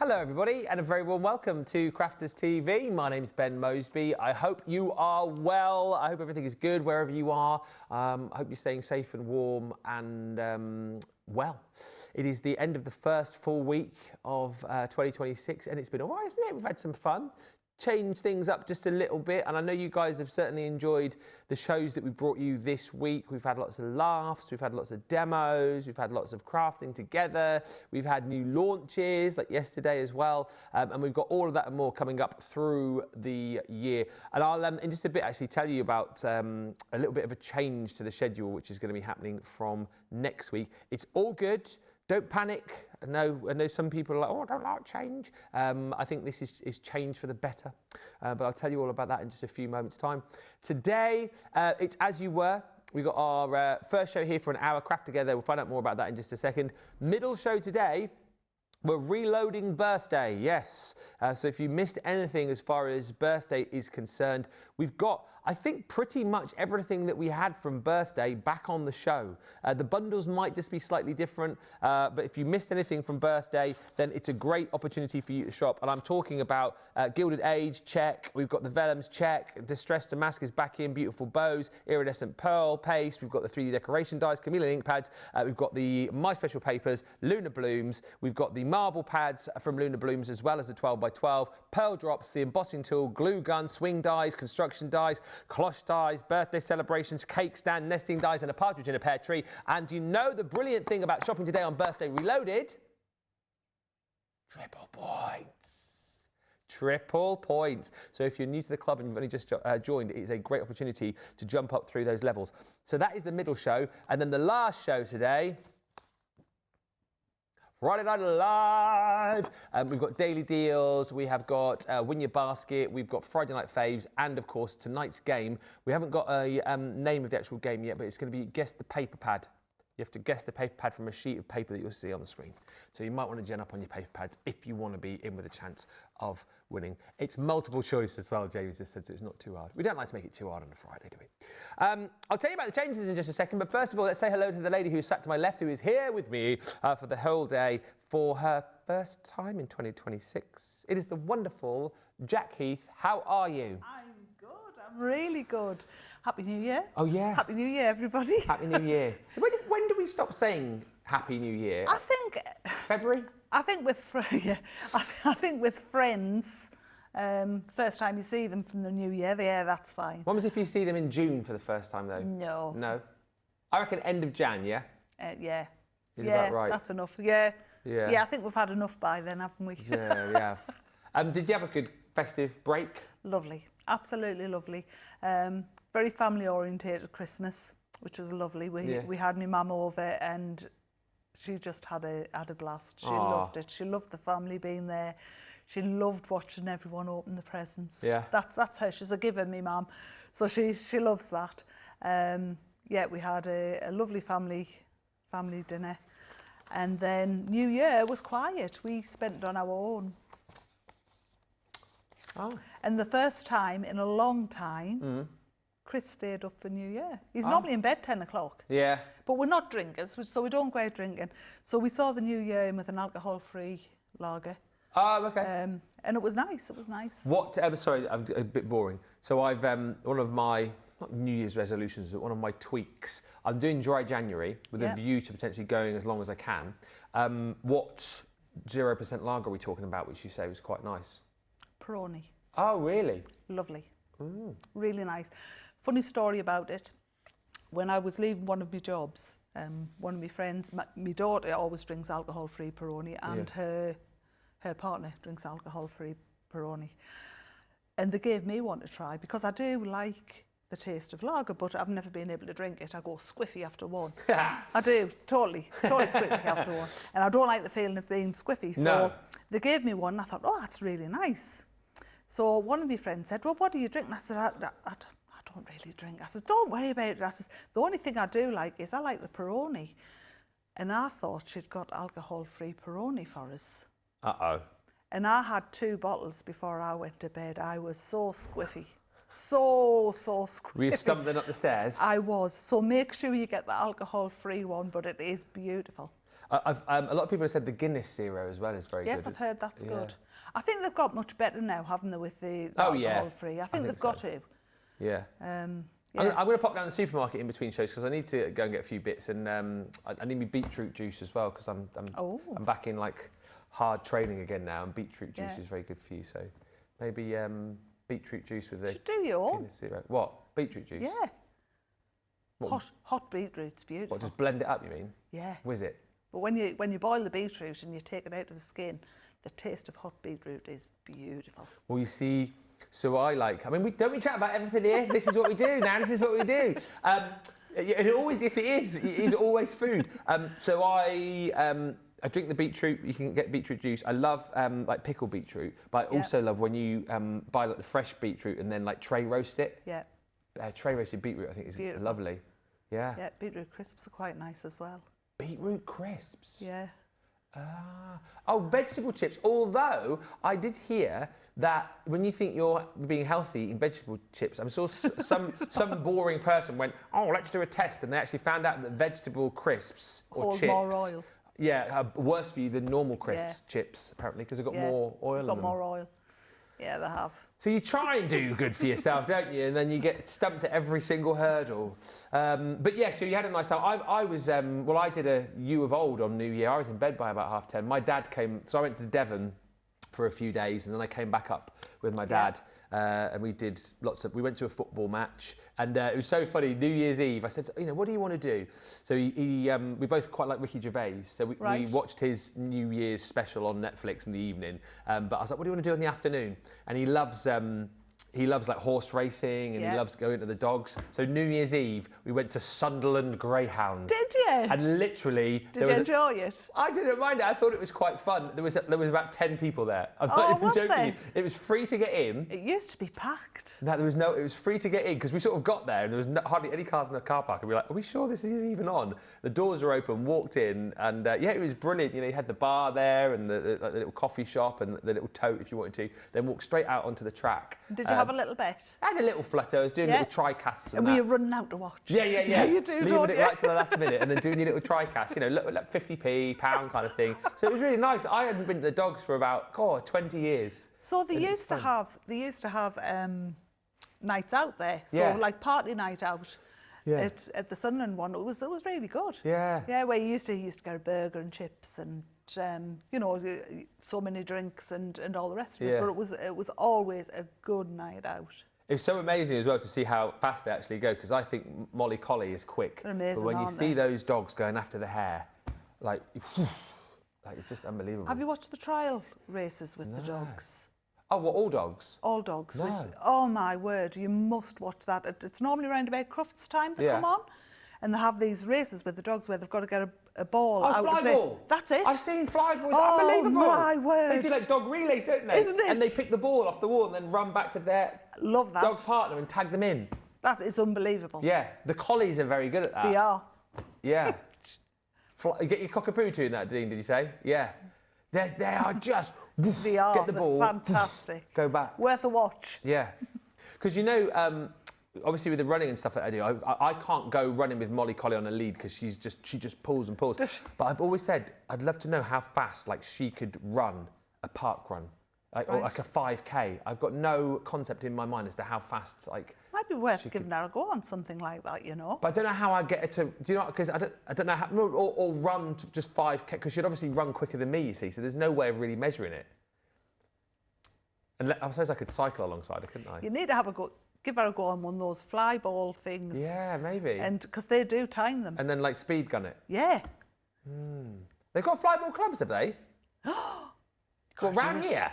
Hello everybody and a very warm welcome to Crafters TV. My name's Ben Mosby. I hope you are well. I hope everything is good wherever you are. I hope you're staying safe and warm and well. It is the end of the first full week of 2026 and it's been alright, isn't it? We've had some fun. Change things up just a little bit, and I know you guys have certainly enjoyed the shows that we brought you this week. We've had lots of laughs, we've had lots of demos, we've had lots of crafting together, we've had new launches like yesterday as well, and we've got all of that and more coming up through the year. And I'll in just a bit actually tell you about a little bit of a change to the schedule which is going to be happening from next week. It's all good. Don't panic. I know some people are like, oh, I don't like change. I think this is change for the better. But I'll tell you all about that in just a few moments' time. Today, it's As You Were. We've got our first show here for an hour, Craft Together. We'll find out more about that in just a second. Middle show today, we're reloading birthday, yes. So if you missed anything as far as birthday is concerned, we've got, I think, pretty much everything that we had from birthday back on the show. The bundles might just be slightly different, but if you missed anything from birthday, then it's a great opportunity for you to shop. And I'm talking about Gilded Age, check. We've got the Vellums, check. Distressed Damask is back in, beautiful bows. Iridescent Pearl paste. We've got the 3D decoration dies, Chameleon ink pads. We've got the My Special Papers, Lunar Blooms. We've got the marble pads from Lunar Blooms, as well as the 12x12, pearl drops, the embossing tool, glue gun, swing dies, construction dies, cloche dies, birthday celebrations, cake stand, nesting dies, and a partridge in a pear tree. And you know the brilliant thing about shopping today on Birthday Reloaded? Triple points. Triple points. So if you're new to the club and you've only just joined, it is a great opportunity to jump up through those levels. So that is the middle show. And then the last show today, Friday Night Live. We've got daily deals, we have got Win Your Basket, we've got Friday Night Faves, and of course tonight's game. We haven't got a name of the actual game yet, but it's going to be Guess the Paper Pad. You have to guess the paper pad from a sheet of paper that you'll see on the screen. So you might want to gen up on your paper pads if you want to be in with a chance of winning. It's multiple choice as well, James just said, so it's not too hard. We don't like to make it too hard on a Friday, do we? I'll tell you about the changes in just a second, but first of all, let's say hello to the lady who sat to my left, who is here with me for the whole day for her first time in 2026. It is the wonderful Jak Heath. How are you? I'm good. I'm really good. Happy New Year. Oh, yeah. Happy New Year, everybody. Happy New Year. When do we stop saying Happy New Year? I think... February? I think with friends, first time you see them from the New Year, yeah, that's fine. What was if you see them in June for the first time, though? No. No? I reckon end of Jan, yeah? Yeah. Is yeah, about right? That's enough. Yeah. Yeah. Yeah, I think we've had enough by then, haven't we? Yeah, we have. Did you have a good festive break? Lovely. Absolutely lovely. Very family orientated Christmas, which was lovely. We had my mum over and she just had a blast. She loved it. She loved the family being there. She loved watching everyone open the presents. Yeah. That's her. She's a giver, my mum. So she loves that. Yeah, we had a lovely family dinner. And then New Year was quiet. We spent it on our own. Oh. And the first time in a long time, Chris stayed up for New Year. He's normally in bed 10 o'clock. Yeah. But we're not drinkers, so we don't go out drinking. So we saw the New Year in with an alcohol-free lager. Oh, okay. And it was nice. It was nice. What? Sorry, I'm a bit boring. So I've one of my not New Year's resolutions, but one of my tweaks. I'm doing dry January with a view to potentially going as long as I can. What 0% lager are we talking about, which you say was quite nice? Peroni. Oh, really? Lovely. Really nice. Funny story about it. When I was leaving one of my jobs, one of my friends, my daughter always drinks alcohol-free Peroni, and her partner drinks alcohol-free Peroni. And they gave me one to try because I do like the taste of lager, but I've never been able to drink it. I go squiffy after one. I do, totally squiffy after one. And I don't like the feeling of being squiffy. So they gave me one and I thought, oh, that's really nice. So one of my friends said, well, what do you drink? And I said, I don't really drink. I said, don't worry about it. I said, the only thing I do like is I like the Peroni. And I thought she'd got alcohol-free Peroni for us. Uh-oh. And I had 2 bottles before I went to bed. I was so squiffy. So squiffy. Were you stumbling up the stairs? I was. So make sure you get the alcohol-free one, but it is beautiful. A lot of people have said the Guinness Zero as well is very good. Yes, I've heard that's good. I think they've got much better now, haven't they, with the alcohol-free? I think they've got to. Yeah. I'm going to pop down the supermarket in between shows because I need to go and get a few bits, and I need my beetroot juice as well because I'm back in like hard training again now, and beetroot juice is very good for you. So maybe beetroot juice with the should do your own. Guinness Zero. What, beetroot juice? Yeah. Hot beetroot's beautiful. What, just blend it up, you mean? Yeah. Whiz it. But when you boil the beetroot and you take it out of the skin, the taste of hot beetroot is beautiful. Well, you see, so I mean, we chat about everything here. This is what we do now. This is what we do. And it is always food. So I drink the beetroot. You can get beetroot juice. I love like pickled beetroot, but I also love when you buy like the fresh beetroot and then like tray roast it. Yeah. Tray roasted beetroot, I think, is beautiful. Lovely. Yeah. Yeah, beetroot crisps are quite nice as well. Beetroot crisps? Yeah. Oh, vegetable chips. Although I did hear that when you think you're being healthy, eating vegetable chips, I'm sure some boring person went, oh, let's do a test, and they actually found out that vegetable crisps or chips more oil. Yeah, are worse for you than normal crisps chips, apparently, because they've got more oil in them. Got more oil. Yeah, they have. So you try and do good for yourself, don't you? And then you get stumped at every single hurdle. But yeah, so you had a nice time. I was, I did a You of Old on New Year. I was in bed by about 10:30. My dad came, so I went to Devon for a few days, and then I came back up with my dad. And we did we went to a football match, and it was so funny. New Year's Eve, I said, what do you want to do? So we both quite like Ricky Gervais, so we watched his New Year's special on Netflix in the evening. But I was like, what do you want to do in the afternoon? And he loves like horse racing, and he loves going to the dogs. So New Year's Eve, we went to Sunderland Greyhounds. Did you? And literally, did you enjoy it? I didn't mind it. I thought it was quite fun. There was about 10 people there. I'm not even joking. It was free to get in. It used to be packed. No, it was free to get in because we sort of got there and there was hardly any cars in the car park, and we were like, are we sure this is even on? The doors were open, walked in, and it was brilliant. You had the bar there and the little coffee shop and the little tote if you wanted to. Then walk straight out onto the track. Did you have a little bet? I had a little flutter. I was doing little tri-casts and were you running out to watch? Yeah. You do, leaving it right to the last minute and then doing your little tri-cast, like 50p, £1 kind of thing. So it was really nice. I hadn't been to the dogs for about 20 years. So they used to have nights out there. So like party night out. Yeah. At the Sunderland one, it was really good. Yeah. Yeah, where you used to get a burger and chips and so many drinks and all the rest of it. But it was always a good night out. It was so amazing as well to see how fast they actually go, because I think Molly Collie is quick. They're amazing, but when you see those dogs going after the hare, like it's just unbelievable. Have you watched the trial races with the dogs? Oh, what, all dogs? All dogs. No. Oh my word, you must watch that. It's normally around about Crufts time they come on. And they have these races with the dogs where they've got to get a ball out fly of ball. That's it. I've seen fly balls. Oh, unbelievable. My word. They do like dog relays, don't they? Isn't it? And they pick the ball off the wall and then run back to their dog partner and tag them in. That is unbelievable. Yeah, the collies are very good at that. They are. Yeah. Get your cockapoo in that, Dean, did you say? Yeah. They are just... They are. Get the ball. Fantastic. Go back. Worth a watch. Yeah. Because obviously with the running and stuff that I do, I can't go running with Molly Collie on a lead because she just pulls and pulls. But I've always said I'd love to know how fast she could run a park run, or like a 5K. I've got no concept in my mind as to how fast Might be worth giving her a go on something like that, But I don't know how I get her to. Do you know? Because I don't know how or run to just 5K, because she'd obviously run quicker than me. You see, so there's no way of really measuring it. And I suppose I could cycle alongside her, couldn't I? You need to have a go. Give her a go on one of those fly ball things. Yeah, maybe. And because they do time them. And then speed gun it. Yeah. They've got fly ball clubs, have they? Around here.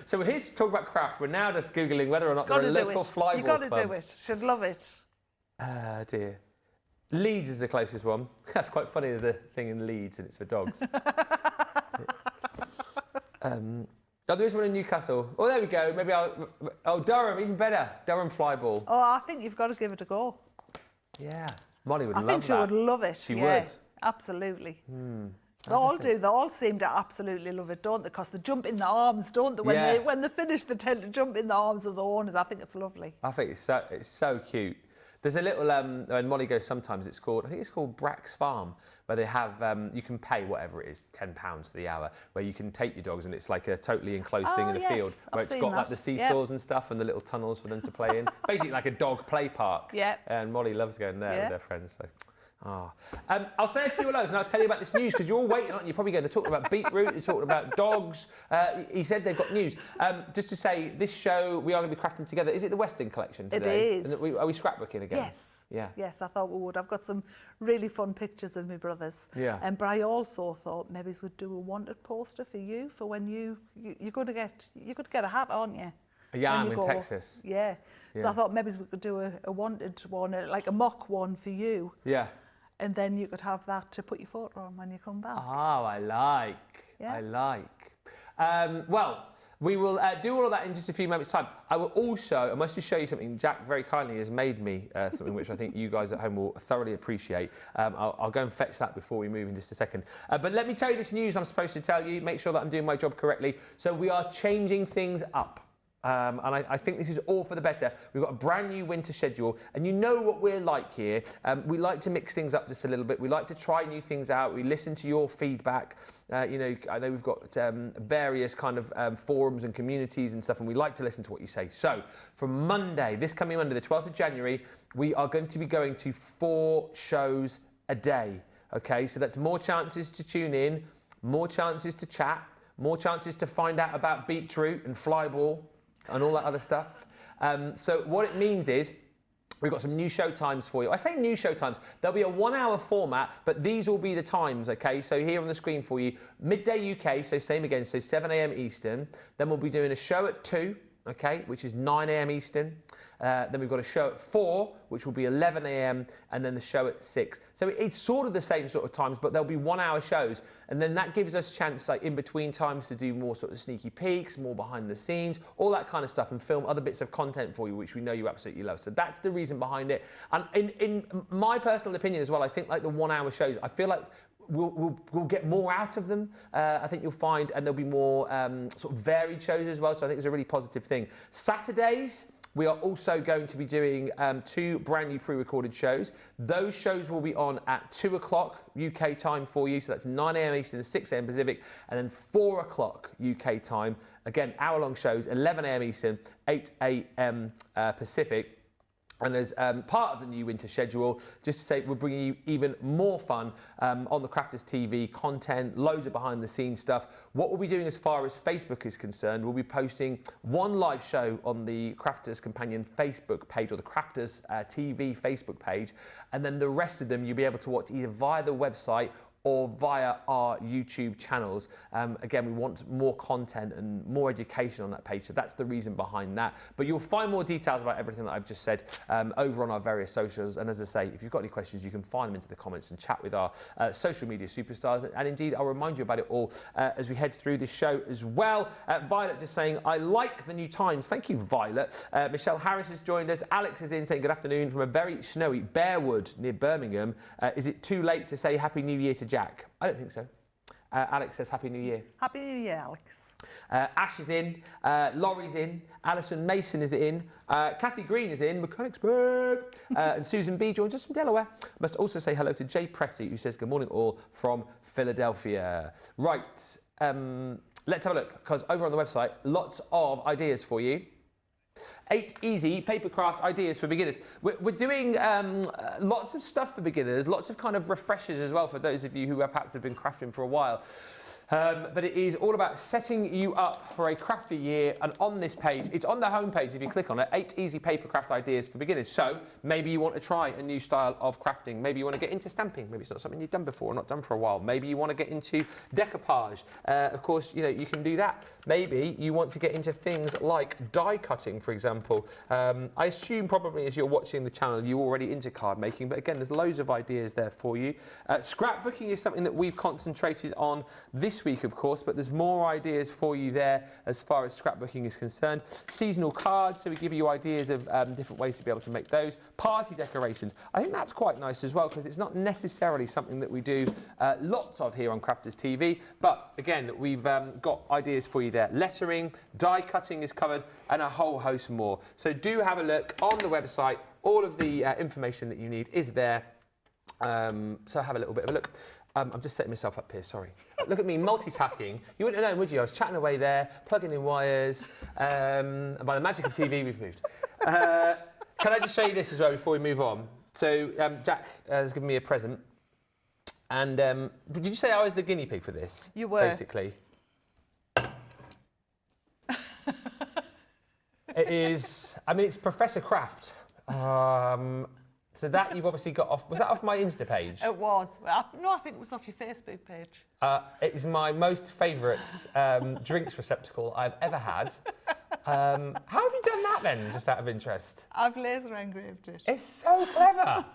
So here's talking about craft. We're now just Googling whether or not there are local fly ball clubs. You've got to do it. Should love it. Dear. Leeds is the closest one. That's quite funny. There's a thing in Leeds and it's for dogs. There is one in Newcastle. Oh, there we go. Maybe Durham, even better. Durham flyball. Oh, I think you've got to give it a go. Yeah. Molly would love that. I think she would love it. She would. Absolutely. They all do. They all seem to absolutely love it, don't they? Because they jump in the arms, don't they? When they finish, they tend to jump in the arms of the owners. I think it's lovely. I think it's so cute. There's a little, when Molly goes sometimes, I think it's called Brack's Farm, where they have, you can pay whatever it is, £10 the hour, where you can take your dogs and it's like a totally enclosed thing in a field, where it's got like the seesaws and stuff and the little tunnels for them to play in. Basically like a dog play park. Yeah. And Molly loves going there with their friends. So. I'll say a few of those and I'll tell you about this news because you're all waiting on it. You're probably going to talk about beetroot, you're talking about dogs. He said they've got news. Just to say, this show, we are going to be crafting together. Is it the Western collection today? It is. And are we scrapbooking again? Yes. Yeah. Yes, I thought we would. I've got some really fun pictures of my brothers. Yeah. But I also thought maybe we'd do a wanted poster for you for when you're going to get a hat, aren't you? Yeah, I'm in Texas. Yeah. So I thought maybe we could do a wanted one, like a mock one for you. Yeah. And then you could have that to put your photo on when you come back. Oh, I like. Yeah. I like. Well, we will do all of that in just a few moments' time. I must just show you something. Jak very kindly has made me something which I think you guys at home will thoroughly appreciate. I'll go and fetch that before we move in just a second. But let me tell you this news I'm supposed to tell you. Make sure that I'm doing my job correctly. So we are changing things up. And I think this is all for the better. We've got a brand new winter schedule, and you know what we're like here. We like to mix things up just a little bit. We like to try new things out. We listen to your feedback. You know, I know we've got various kind of forums and communities and stuff, and we like to listen to what you say. So from Monday, this coming Monday, the 12th of January, we are going to be going to 4 shows a day. Okay, so that's more chances to tune in, more chances to chat, more chances to find out about beetroot and flyball and all that other stuff. So what it means is we've got some new show times for you. I say new show times. There'll be a 1-hour format, but these will be the times, okay? So here on the screen for you, midday UK, so same again, so 7 a.m. Eastern. Then we'll be doing a show at 2, okay, which is 9 a.m. Eastern. Then we've got a show at 4, which will be 11 a.m. and then the show at 6. So it's sort of the same sort of times, but there'll be 1-hour shows. And then that gives us a chance, like in between times, to do more sort of sneaky peeks, more behind the scenes, all that kind of stuff, and film other bits of content for you, which we know you absolutely love. So that's the reason behind it. And in my personal opinion as well, I think like the 1-hour shows, I feel like we'll get more out of them. I think you'll find, and there'll be more sort of varied shows as well. So I think it's a really positive thing. Saturdays, we are also going to be doing 2 brand new pre-recorded shows. Those shows will be on at 2 o'clock UK time for you. So that's 9 a.m. Eastern, 6 a.m. Pacific, and then 4 o'clock UK time. Again, hour-long shows, 11 a.m. Eastern, 8 a.m. Pacific. And as part of the new winter schedule, just to say, we're bringing you even more fun on the Crafters TV content, loads of behind the scenes stuff. What we'll be doing as far as Facebook is concerned, we'll be posting 1 live show on the Crafterscompanion Facebook page, or the Crafters TV Facebook page. And then the rest of them you'll be able to watch either via the website or via our YouTube channels. Again, we want more content and more education on that page, so that's the reason behind that. But you'll find more details about everything that I've just said over on our various socials. And as I say, if you've got any questions, you can find them into the comments and chat with our social media superstars. And indeed, I'll remind you about it all as we head through this show as well. Violet just saying, I like the new times. Thank you, Violet. Michelle Harris has joined us. Alex is in saying good afternoon from a very snowy Bearwood near Birmingham. Is it too late to say Happy New Year to Jak? I don't think so. Alex says Happy New Year. Happy New Year, Alex. Ash is in, Laurie's in, Alison Mason is in, Kathy Green is in, Mechanicsburg, and Susan B joins us from Delaware. I must also say hello to Jay Pressy, who says good morning all from Philadelphia. Right, let's have a look, because over on the website, lots of ideas for you. 8 easy papercraft ideas for beginners. We're doing lots of stuff for beginners, lots of kind of refreshers as well for those of you who perhaps have been crafting for a while. But it is all about setting you up for a crafty year. And on this page, it's on the home page if you click on it, 8 easy papercraft ideas for beginners. So maybe you want to try a new style of crafting. Maybe you want to get into stamping. Maybe it's not something you've done before, not done for a while. Maybe you want to get into decoupage. Of course, you know, you can do that. Maybe you want to get into things like die cutting, for example. I assume probably as you're watching the channel, you're already into card making. But again, there's loads of ideas there for you. Scrapbooking is something that we've concentrated on this week, of course, but there's more ideas for you there as far as scrapbooking is concerned. Seasonal cards, so we give you ideas of different ways to be able to make those. Party decorations, I think that's quite nice as well, because it's not necessarily something that we do lots of here on Crafters TV, but again, we've got ideas for you there. Lettering, die cutting is covered, and a whole host more. So do have a look on the website, all of the information that you need is there. So have a little bit of a look. I'm just setting myself up here, sorry. Look at me, multitasking. You wouldn't have known, would you? I was chatting away there, plugging in wires, and by the magic of TV, we've moved. Can I just show you this as well before we move on? So Jak has given me a present. And did you say I was the guinea pig for this? You were. Basically. It is, I mean, it's Professor Craft. So that you've obviously got off, was that off my Insta page? It was. No, I think it was off your Facebook page. It is my most favourite drinks receptacle I've ever had. How have you done that then, just out of interest? I've laser engraved it. It's so clever.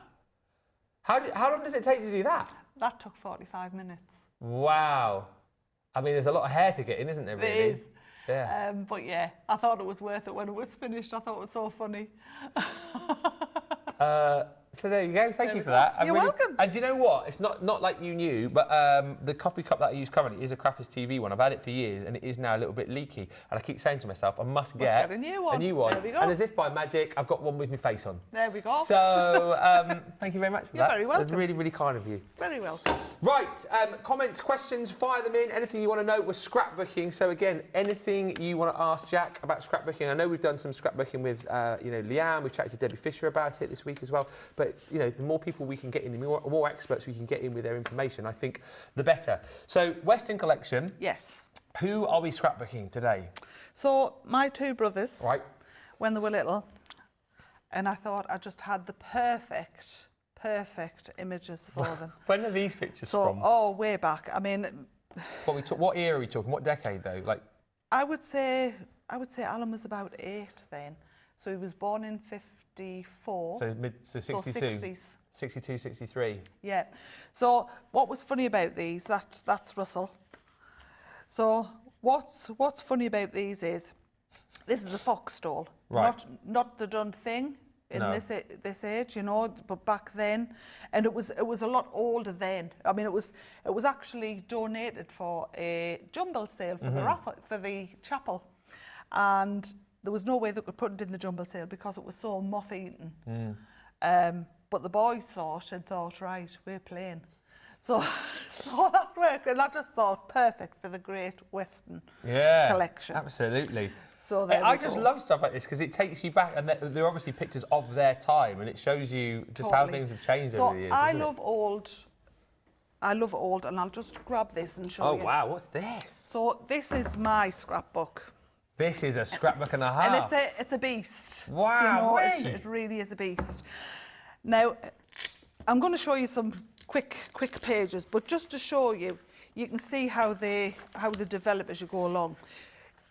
How long does it take to do that? That took 45 minutes. Wow. I mean, there's a lot of hair to get in, isn't there, really? It is. Yeah. But yeah, I thought it was worth it when it was finished. I thought it was so funny. So there you go. Thank you for that. You're welcome. And do you know what? It's not like you knew, but the coffee cup that I use currently is a Crafters TV one. I've had it for years, and it is now a little bit leaky. And I keep saying to myself, I must get a new one. There we go. And as if by magic, I've got one with my face on. There we go. So thank you very much for that. You're very welcome. That's really, really kind of you. Very welcome. Right, comments, questions, fire them in. Anything you want to know, we're scrapbooking. So again, anything you want to ask Jak about scrapbooking. I know we've done some scrapbooking with, Leanne. We've chatted to Debbie Fisher about it this week as well. But the more people we can get in, the more experts we can get in with their information, I think the better. So Western Collection. Yes. Who are we scrapbooking today? So my two brothers. Right. When they were little, and I thought I just had the perfect images for them. When are these pictures from? Oh, way back. I mean, what era are we talking? What decade though? Like, I would say Alan was about 8 then. So he was born in 54. So 62. So 60s. 62, 63. Yeah. So what was funny about these? That's Russell. So what's funny about these is this is a fox stole, right. not the done thing in No. this age, but back then, and it was a lot older then. I mean, it was actually donated for a jumble sale for the raffle, for the chapel, and there was no way they could put it in the jumble sale because it was so moth-eaten. But the boys saw it and thought, right, we're playing. So that's where, and I just thought, perfect for the Great Western Collection. Absolutely. So I just love stuff like this because it takes you back, and they're obviously pictures of their time, and it shows you just how things have changed over the years. I love old, and I'll just grab this and show you. Oh wow, what's this? So this is my scrapbook. This is a scrapbook and a half. And it's a beast. Wow, it really is a beast. Now, I'm going to show you some quick pages, but just to show you, you can see how they develop as you go along.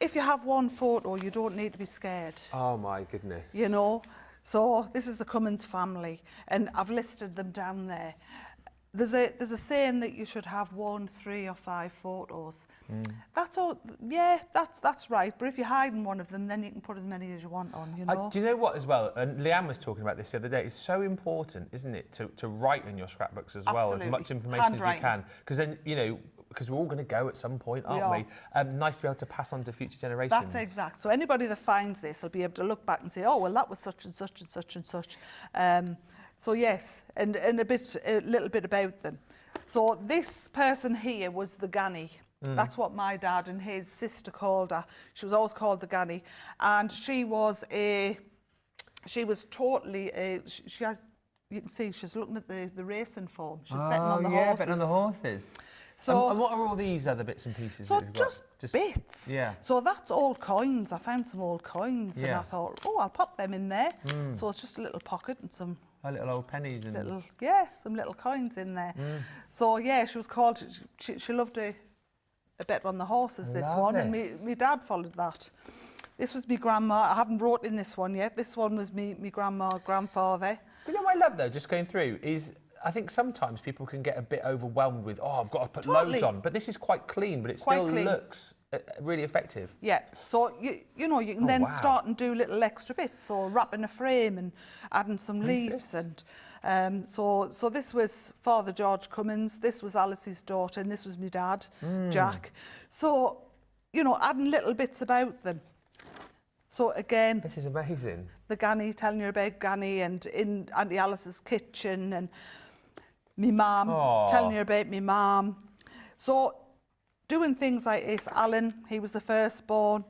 If you have one photo, you don't need to be scared. Oh my goodness. So this is the Cummins family, and I've listed them down there. There's a saying that you should have 1, 3 or 5 photos. That's all. Yeah, that's right. But if you're hiding one of them, then you can put as many as you want on. Do you know what as well? And Leanne was talking about this the other day. It's so important, isn't it, to write in your scrapbooks as well, as much information as you can, because then because we're all going to go at some point, aren't we? Nice to be able to pass on to future generations. That's exact. So anybody that finds this will be able to look back and say, oh well, that was such and such and such and such. So yes, and a little bit about them. So this person here was the Ganny. That's what my dad and his sister called her. She was always called the Ganny, and she was totally she has. You can see she's looking at the racing form. She's betting on the horses. Betting on the horses. So, and what are all these other bits and pieces? So that you've got? just bits. Yeah. So that's old coins. I found some old coins, and I thought, oh, I'll pop them in there. So it's just a little pocket and some little old pennies and some little coins in there. So yeah, she was called. She loved a bet on the horses. This one, and my dad followed that. This was my grandma. I haven't wrote in this one yet. This one was me grandma, grandfather. Do you know what I love though? Just going through is. I think sometimes people can get a bit overwhelmed with, I've got to put loads on. But this is quite clean, but it still looks really effective. Yeah, so you can then start and do little extra bits, so wrapping a frame and adding some leaves. And so this was Father George Cummins, this was Alice's daughter, and this was my dad, Jak. So, adding little bits about them. So again, this is amazing. The Granny, telling you about Granny, and in Auntie Alice's kitchen, and me mum, telling you about me mum. So doing things like this. Alan, he was the firstborn.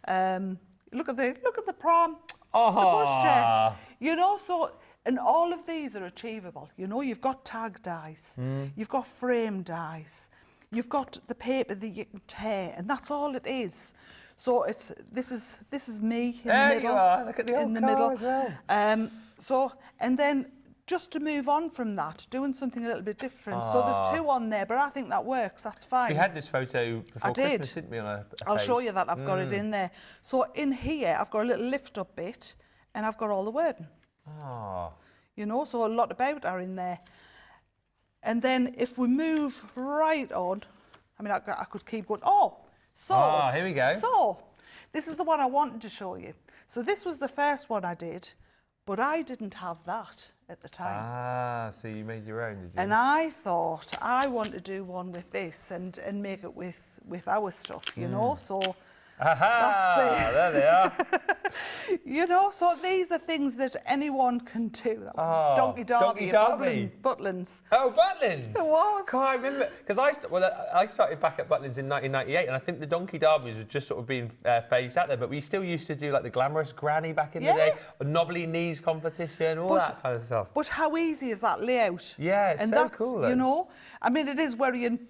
Look at the prom, the pushchair. You know, so, and all of these are achievable. You know, you've got tag dies, you've got frame dies, you've got the paper that you can tear, and that's all it is. So it's this is me in the middle. There you are. Look at the old car as well. So, and then just to move on from that, doing something a little bit different. So there's 2 on there, but I think that works. That's fine. We had this photo before Christmas, didn't we? On a I'll show you that. I've got it in there. So in here, I've got a little lift up bit, and I've got all the wording. You know, so a lot about are in there. And then if we move right on, I mean, I could keep going. Here we go. So this is the one I wanted to show you. So this was the first one I did, but I didn't have that at the time. So you made your own, did you? And I thought I want to do one with this and make it with our stuff, you know. So there they are. You know, so these are things that anyone can do. That was Donkey Derby. Butlins. Oh, Butlins. It was. I remember, because I started back at Butlins in 1998, and I think the Donkey Derbies were just sort of being phased out there, but we still used to do like the glamorous granny back in the day, a knobbly knees competition, all that kind of stuff. But how easy is that layout? Yeah, it's and so that's, cool. Then. You know, I mean, it is worrying.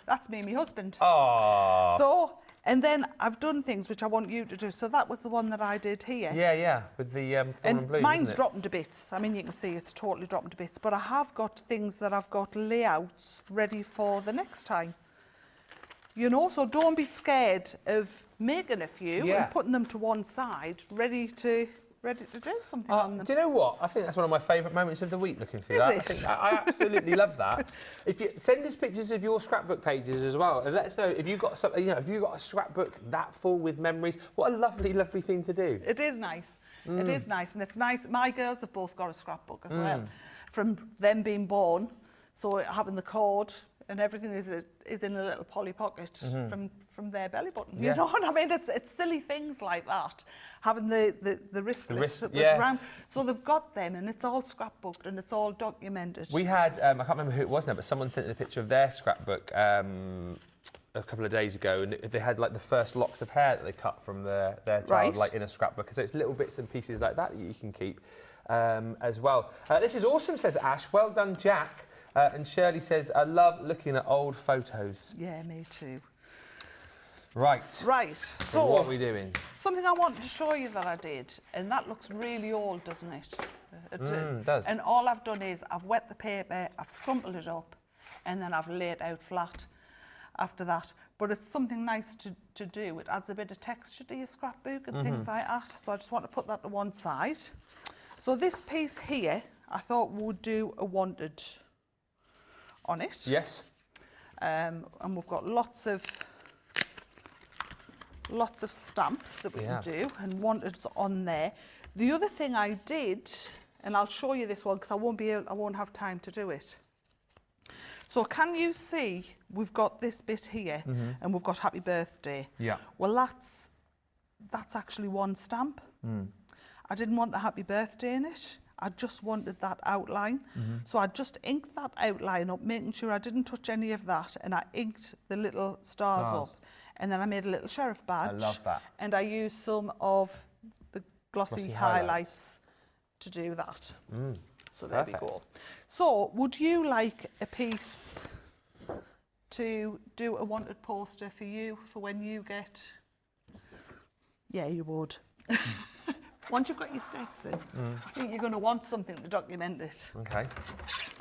That's me and my husband. So. And then I've done things which I want you to do. So that was the one that I did here. Yeah, with the and blue, mine's dropping to bits. I mean, you can see it's totally dropping to bits. But I have got things that I've got layouts ready for the next time. You know, so don't be scared of making a few and putting them to one side, ready to do something on them. Do you know what? I think that's one of my favourite moments of the week, looking through that. I absolutely love that. If you send us pictures of your scrapbook pages as well, and let us know if you've got something, you know, if you've got a scrapbook that full with memories. What a lovely, lovely thing to do. It is nice. It is nice, and it's nice. My girls have both got a scrapbook as well, from them being born. So having the cord and everything is in a little Polly pocket from their belly button. You know what I mean? It's silly things like that. Having the wristlet that was around. So they've got them, and it's all scrapbooked and it's all documented. We had, I can't remember who it was now, but someone sent in a picture of their scrapbook a couple of days ago, and they had like the first locks of hair that they cut from their child, like in a scrapbook. So it's little bits and pieces like that you can keep as well. This is awesome, says Ash. Well done, Jak. And Shirley says, I love looking at old photos. Yeah, me too. Right. So what are we doing? Something I wanted to show you that I did, and that looks really old, doesn't it? It does. And all I've done is I've wet the paper, I've crumpled it up, and then I've laid it out flat after that. But it's something nice to do. It adds a bit of texture to your scrapbook and things like that. So I just want to put that to one side. So this piece here, I thought would do a wanted on it. Yes. And we've got lots of stamps that we can do, and wanted's on there. The other thing I did, and I'll show you this one because I won't have time to do it. So can you see we've got this bit here, and we've got happy birthday. Yeah. Well, that's actually one stamp. I didn't want the happy birthday in it. I just wanted that outline. So I just inked that outline up, making sure I didn't touch any of that, and I inked the little stars up. And then I made a little sheriff badge. I love that. And I used some of the glossy highlights to do that. So there we go. So would you like a piece to do a wanted poster for you for when you get... Yeah, you would. Once you've got your stats in, I think you're going to want something to document it. Okay.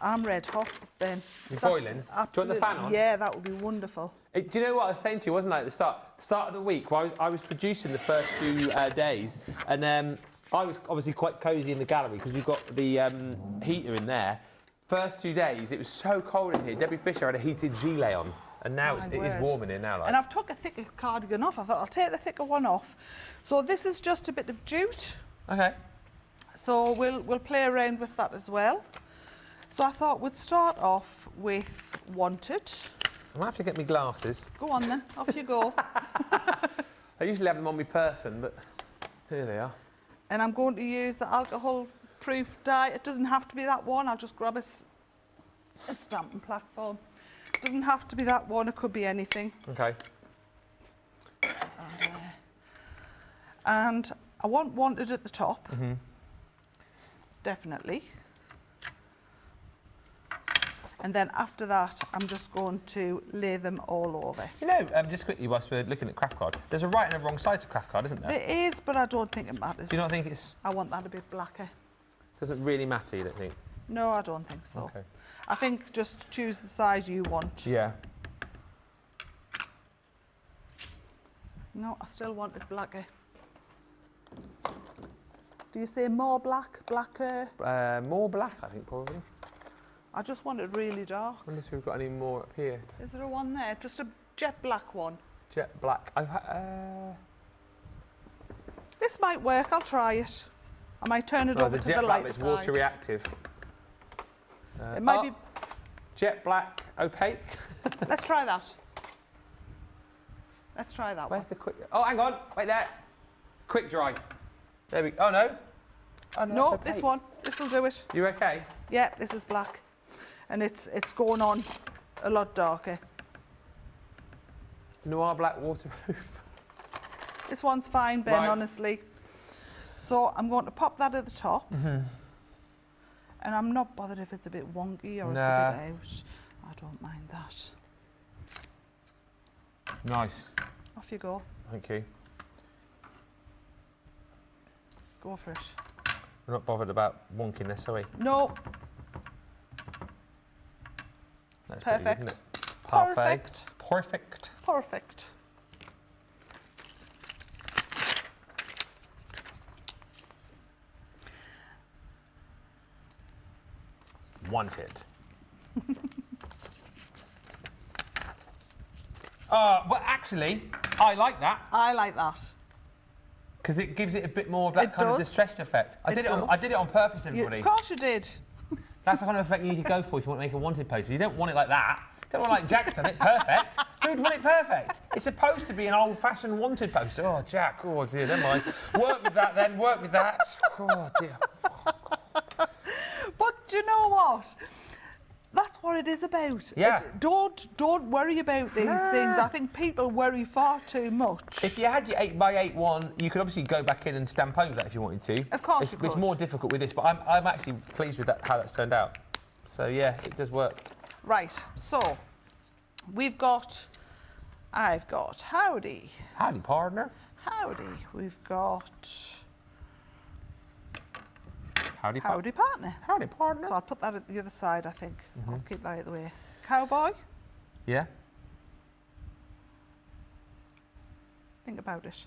I'm red hot, Ben. You're boiling? Do you want the fan on? Yeah, that would be wonderful. Do you know what I was saying to you, wasn't I, at the start of the week, where I was producing the first few days, and I was obviously quite cosy in the gallery because we've got the heater in there. First 2 days, it was so cold in here. Debbie Fisher had a heated gilet on, and now it is warm in here now. Like. And I've took a thicker cardigan off. I thought I'll take the thicker one off. So this is just a bit of jute. Okay. So we'll play around with that as well. So I thought we'd start off with wanted. I might have to get me glasses. Go on then, off you go. I usually have them on my person, but here they are. And I'm going to use the alcohol-proof die. It doesn't have to be that one. I'll just grab a stamping platform. It doesn't have to be that one. It could be anything. Okay. And I want wanted at the top. Definitely. And then after that, I'm just going to lay them all over. You know, just quickly, whilst we're looking at craft card, there's a right and a wrong side to craft card, isn't there? There is, but I don't think it matters. Do you not think it's... I want that a bit blacker. Doesn't really matter, you don't think? No, I don't think so. Okay. I think just choose the size you want. Yeah. No, I still want it blacker. Do you say more black, blacker? More black, I think, probably. I just want it really dark. I wonder if we've got any more up here. Is there a one there? Just a jet black one? Jet black. This might work, I'll try it. I might turn it over to the light It's side. water reactive. It might be... Jet black, opaque. Let's try that. Let's try that Where's one. the quick... Oh, hang on. Wait there. Quick dry. There we go. Oh, no. Oh, No, that's this opaque. one. This will do it. You okay? Yeah, this is black. And it's going on a lot darker. Noir black waterproof. This one's fine, Ben, Right. honestly. So I'm going to pop that at the top. And I'm not bothered if it's a bit wonky or it's a bit out. I don't mind that. Nice. Off you go. Thank you. Go for it. We're not bothered about wonkiness, are we? No. That's pretty good, Perfect. isn't it? Perfect. Perfect. Perfect. Wanted. Well, actually, I like that I like that. because it gives it a bit more of that It kind of does. distressed effect. I It did does. it on purpose, everybody. Of course you did. That's the kind of effect you need to go for if you want to make a wanted poster. You don't want it like that. You don't want it like Jack's done it, perfect. Who'd want it perfect? It's supposed to be an old-fashioned wanted poster. Oh, Jack, oh dear, never mind. Work with that then, work with that. Oh dear. But do you know what? That's what it is about. Yeah. Don't worry about these things. I think people worry far too much. If you had your 8x8 one, you could obviously go back in and stamp over that if you wanted to. Of course it's, you could. It's more difficult with this, but I'm actually pleased with that, how that's turned out. So yeah, it does work. Right, so I've got howdy. Howdy, partner. Howdy. We've got Howdy, howdy partner. Howdy, partner. So I'll put that at the other side, I think. I'll keep that out of the way. Cowboy. Yeah. Think about it.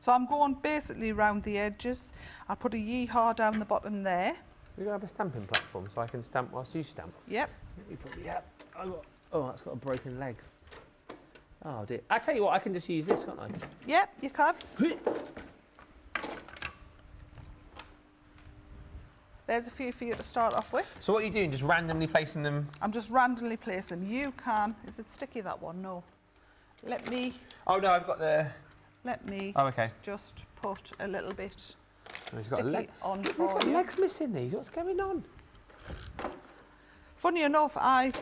So I'm going basically round the edges. I'll put a yeehaw down the bottom there. We're going to have a stamping platform so I can stamp whilst you stamp. Yep. You probably have. Oh, that's got a broken leg. Oh dear. I tell you what, I can just use this, can't I? Yep, you can. There's a few for you to start off with. So what are you doing? Just randomly placing them? I'm just randomly placing them. You can. Is it sticky, that one? No. Let me Oh no, I've got the... Oh, okay. just put a little bit He's got a sticky leg. on We've for got you. legs missing these. What's going on? Funny enough, I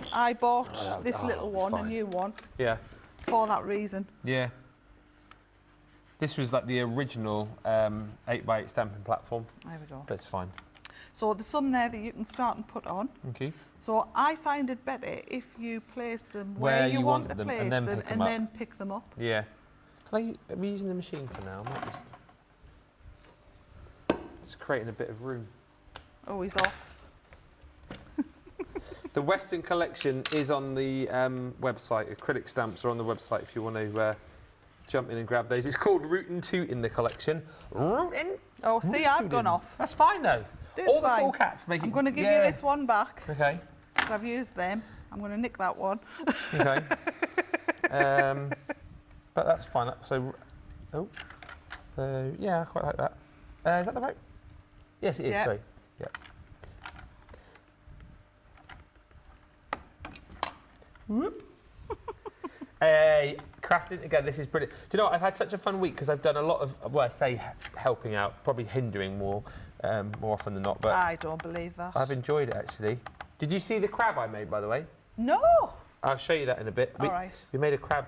bought this that'll little be one, a fine. new one, Yeah. for that reason. Yeah. This was like the original 8x8 stamping platform, There we go. but it's fine. So there's some there that you can start and put on. Okay. So I find it better if you place them Where where you you want want to them, place and them, then pick them and up. then pick them up. Yeah. Am I using the machine for now? I might just creating a bit of room. Oh, he's off. The Western collection is on the website. Acrylic stamps are on the website if you want to jump in and grab those. It's called Rootin' Toot in the collection. Rootin'? Oh, see, I've gone off. That's fine though. It's All fine. the cool cats make it. I'm going to give you this one back, Okay. because I've used them. I'm going to nick that one. Okay. But that's fine. So yeah, I quite like that. Is that the right? Yes, it is. Yeah. Sorry. Yeah. Whoop. A Crafting, again, this is brilliant. Do you know what? I've had such a fun week because I've done a lot of, well, I say helping out, probably hindering more often than not. But I don't believe that. I've enjoyed it, actually. Did you see the crab I made, by the way? No. I'll show you that in a bit. All right. We made a crab,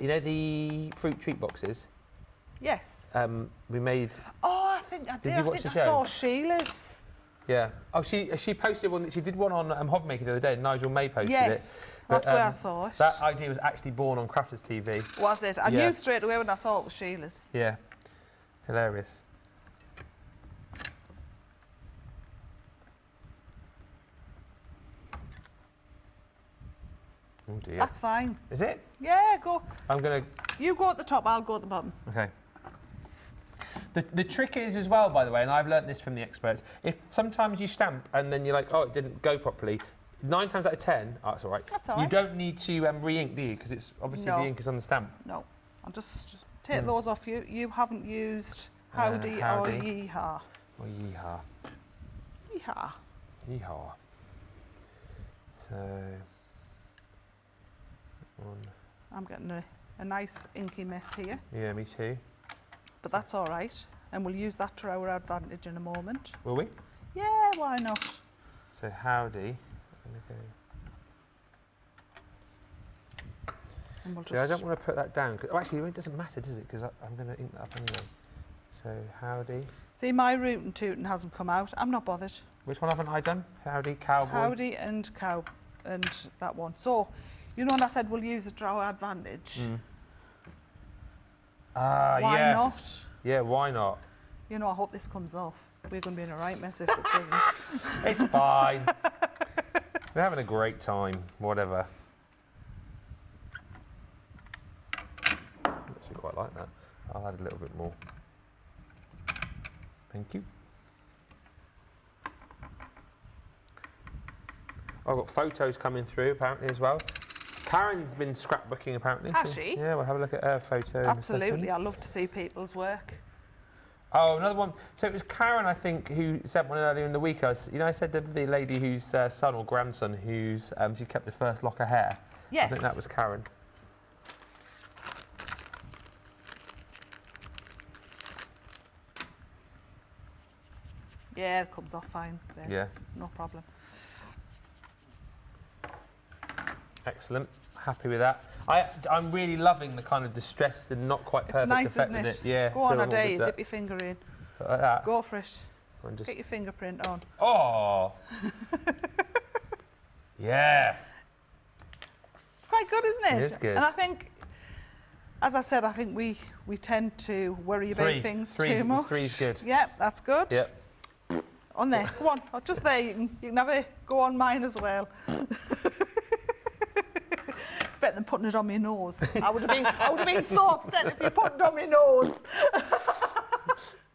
you know the fruit treat boxes? Yes. We made... Oh, I think I did. Did you watch the show? I saw Sheila's. Yeah. Oh, she posted one. She did one on Hobby Maker the other day. Nigel May posted it. Yes, that's where I saw it. That idea was actually born on Crafters TV. Was it? I knew straight away when I saw it was Sheila's. Yeah. Hilarious. Oh dear. That's fine. Is it? Yeah, go. I'm gonna. You go at the top. I'll go at the bottom. Okay. The trick is as well, by the way, and I've learnt this from the experts, if sometimes you stamp and then you're like, oh, it didn't go properly, 9 times out of 10, oh, that's all right. That's all right. You don't need to re-ink, do you? Because it's obviously the ink is on the stamp. No. I'll just take those off you. You haven't used howdy, howdy. or yeehaw. Or yeehaw. Yeehaw. Yeehaw. So, one. I'm getting a nice inky mess here. Yeah, me too. But that's all right. And we'll use that to our advantage in a moment. Will we? Yeah, why not? So, howdy. And we'll See, I don't want to put that down. Oh, actually, it doesn't matter, does it? Because I'm going to ink that up anyway. So, howdy. See, my rootin' tootin' hasn't come out. I'm not bothered. Which one haven't I done? Howdy, cowboy. Howdy and cow, and that one. So, you know when I said we'll use it to our advantage? Why not? Yeah, why not? You know, I hope this comes off. We're going to be in a right mess if it doesn't. It's fine. We're having a great time, whatever. I actually quite like that. I'll add a little bit more. Thank you. I've got photos coming through apparently as well. Karen's been scrapbooking apparently. Has she? Yeah, we'll have a look at her photo. Absolutely, I love to see people's work. Oh, another one. So it was Karen, I think, who sent one earlier in the week. I said the lady whose son or grandson who's she kept the first lock of hair. Yes. I think that was Karen. Yeah, it comes off fine. There. Yeah. No problem. Excellent. Happy with that. I'm really loving the kind of distressed and not quite perfect it's nice, effect isn't with it. Yeah. Go on, I dare you. Dip your finger in. Like that. Go for it. And just... Get your fingerprint on. Oh. Yeah. It's quite good, isn't it? It is good. And I think, as I said, I think we tend to worry about things too much. Three's good. Yep, that's good. Yep. On there. Go on. Oh, just there. You can have a go on mine as well. It's better than putting it on my nose. I would have been so upset if you put it on my nose.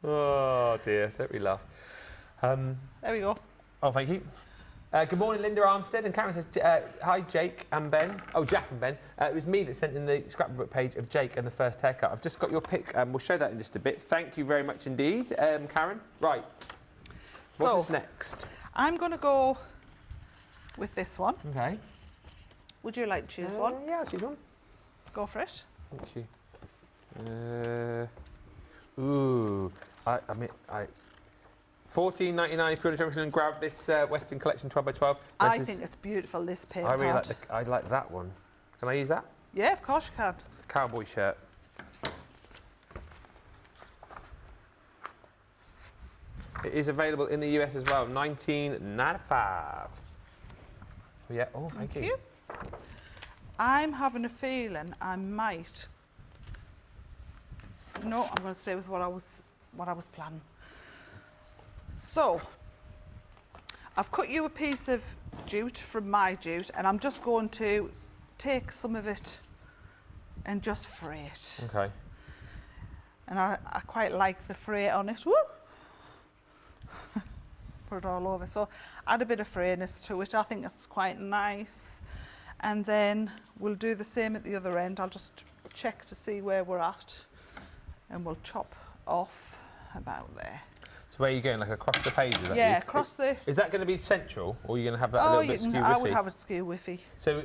Oh dear, don't we laugh. There we go. Oh, thank you. Good morning, Linda Armstead. And Karen says, hi, Jake and Ben. Oh, Jack and Ben. It was me that sent in the scrapbook page of Jake and the first haircut. I've just got your pic, and we'll show that in just a bit. Thank you very much indeed, Karen. Right. What's next? I'm going to go with this one. Okay. Would you like to choose one? Yeah, I'll choose one. Go for it. Thank you. Ooh, $14.99 if you want to grab this Western Collection 12x12. I think it's beautiful, this paper. I really like that one. Can I use that? Yeah, of course you can. Cowboy shirt. It is available in the US as well, $19.95. Yeah, oh, thank you. I'm having a feeling I might. No, I'm going to stay with what I was planning. So, I've cut you a piece of jute from my jute, and I'm just going to take some of it and just fray it. Okay. And I quite like the fray on it. Woo! Put it all over. So add a bit of frayness to it. I think that's quite nice. And then we'll do the same at the other end. I'll just check to see where we're at. And we'll chop off about there. So where are you going, like across the pages? Yeah, across the... Is that going to be central, or are you going to have that a little bit skew-whiffy? I would have it skew-whiffy. So